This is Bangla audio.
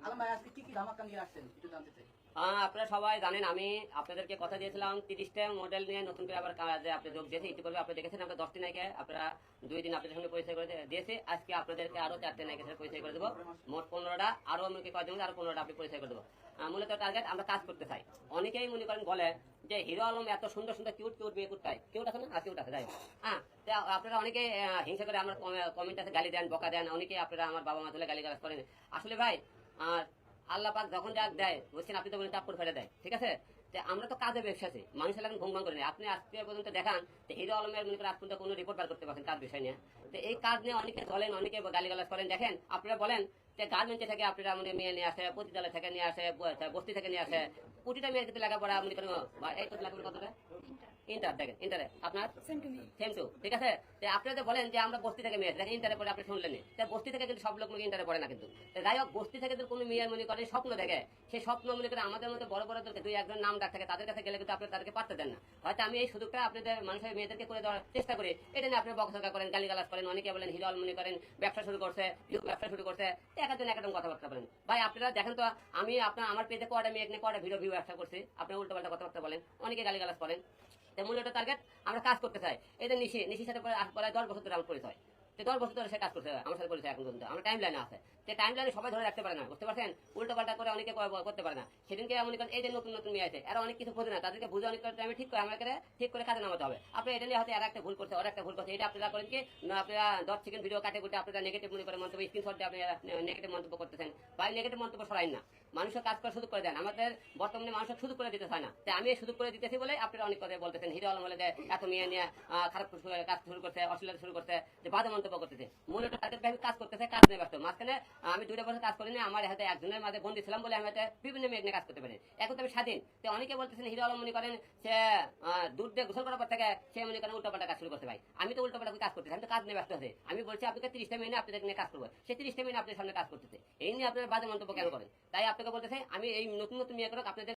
আলম ভাই আজকে কি ধামাকা নিয়ে আসছেন একটু জানতে চাই। আপনারা সবাই জানেন আমি আপনাদেরকে কথা দিয়েছিলাম 30টা মডেল নিয়ে নতুন করে আবার কাজে আপনি যোগ দিয়েছি। ইতিপূর্বে আপনি দেখেছেন আমরা 10টি নায়িকা আপনারা 2 দিন আপনাদের সঙ্গে পরিচয় করে দিয়েছি। আজকে আপনাদেরকে আরো 4টে নায়িকার সাথে পরিচয় করে দেবো। মোট 15টা, আরো আমাকে কয়েকজন আরো 15টা আপনি পরিচয় করে দেবো। মূলত টার্গেট আমরা কাজ করতে চাই। অনেকেই মনে করেন বলে যে হিরো আলম এত সুন্দর সুন্দর কিউট কিউট মেয়ে কোথায়, কিউট আছে না? কিউট আছে, যাই হোক। হ্যাঁ, আপনারা অনেকে হিংসা করে আমার কমেন্ট আছে, গালি দেন, বকা দেন। অনেকেই আপনারা আমার বাবা মা তুলে গালি গালাজ করেন। আসলে ভাই আল্লাহ পাক যখন যা দেয় বুঝছেন, আপনি তো বলেন চাপ করে ফেলে দেয়, ঠিক আছে? আমরা তো কাজে ব্যবসাছি, মানুষের এখন ঘুম করে নেই। আপনি আজকে পর্যন্ত দেখান যে হিরো আলমের মনে করেন আজ পর্যন্ত কোনো রিপোর্ট বার করতে পারছেন কাজ বিষয় নিয়ে। তো এই কাজ নিয়ে অনেকে চলেন, অনেকে গালিগালাজ করেন। দেখেন আপনারা বলেন যে গার্মেন্টে থেকে আপনারা আমাদের মেয়ে নিয়ে আসে, পতিতালয় থেকে নিয়ে আসে, বস্তি থেকে নিয়ে আসে, প্রতিটা মেয়ের কিন্তু লেখাপড়া মনে করেন এই তো লেখাপড়া কতটা ইন্টার, দেখেন ইন্টারে আপনার সেম টু, ঠিক আছে? আপনারা যে বলেন যে আমরা বস্তি থেকে মেয়ে দেখেন ইন্টারে পরে আপনি শুনলেন, বস্তি থেকে কিন্তু সব লোক ইন্টারে পড়ে না কিন্তু। যাই হোক, বস্তি থেকে যদি কোনো মেয়ের মনে করেন স্বপ্ন দেখে, সেই স্বপ্ন মনে করে আমাদের মধ্যে বড় বড় দুই একজন নাম ডাক থাকে, তাদের কাছে গেলে কিন্তু আপনারা তাদেরকে পারতে দেন না। হয়তো আমি এই সুযোগটা আপনাদের মানুষের মেয়েদেরকে করে দেওয়ার চেষ্টা করি, এটা নিয়ে আপনি বকঝকা করেন, গালিগালাজ করেন। অনেকে বলেন হিরো আলম মনে করেন ব্যবসা শুরু করছে, ব্যবসা শুরু করছে, একজন একদম কথাবার্তা বলেন। ভাই আপনারা দেখেন তো, আমি আমার পেজে কয়টা মেয়ে নিয়ে কয়টা ভিডিও ব্যবসা করছি, আপনি উল্টো পাল্টা কথাবার্তা বলেন, অনেকে গালিগালাজ করেন। মূলত টার্গেট আমরা কাজ করতে চাই। এটা নিশির সাথে প্রায় 10 বছর ধরে আমার পরিচয়। 10 বছর ধরে সে কাজ করতে আমার সাথে পরিচয় এখন পর্যন্ত। আমার টাইম লাইনে আছে, টাইম লাইনে সবাই ধরে রাখতে পারে না, বুঝতে পারছেন? উল্টো পাল্টা করে অনেকে করতে পারে না। সেদিনকে মনে করেন এই যে নতুন নতুন মেয়ে আছে, এরা অনেক কিছু বোঝে না, তাদেরকে বুঝে অনেক টাইমে ঠিক করে আমাকে ঠিক করে কাজে নামাতে হবে। আপনি এটা নিয়ে হয়তো আর একটা ভুল করছে, আর একটা ভুল করছে, এটা আপনারা করেন কি আপনারা 10 সেকেন্ড ভিডিও কাটে কুটে আপনারা নেগেটিভ মনে করে মন্তব্য স্ক্রিনশট দিয়ে আপনারা নেগেটিভ মন্তব্য করতেছেন। ভাই নেগেটিভ মন্তব্য সরাই না, মানুষের কাজ করার সুযোগ করে দেন। আমাদের বর্তমানে মানুষের সুযোগ করে দিতে হয় না, তাই আমি সুযোগ করে দিতেছি বলে আপনারা অনেক কথা বলতেছেন। হিরো আলম বলে যে এত মেয়ে নিয়ে খারাপ কাজ শুরু করছে, অশ্লীলতা শুরু করছে, যে বাজে মন্তব্য করতেছে। মূলত কাজ করতেছে, কাজ নিয়ে ব্যস্ত। মাঝখানে আমি 2 বছর কাজ করিনি, আমার হাতে একজনের মাঝে বন্দী ছিলাম বলে আমি বিভিন্ন মেয়ে নিয়ে কাজ করতে পারি। এখন তো আমি স্বাধীন। তো অনেকে বলতেছেন হিরো আলম মনে করেন সে দুধ দিয়ে গোসল করার পর থেকে সে মনে করেন উল্টোপাল্টা কাজ শুরু করতে। ভাই আমি তো উল্টোপাল্টা কাজ করতেছি, আমি তো কাজ নিয়ে ব্যস্ত আছে। আমি বলছি আপনাকে 30টা মেয়ে আপনাদের নিয়ে কাজ করবো, সেই 30টা মেয়ে আপনাদের সামনে কাজ করতেছে। এই নিয়ে আপনারা বাজে মন্তব্য কেন করেন? তাই আপনাকে বলতেছে আমি এই নতুন নতুন মেয়ে করে আপনাদের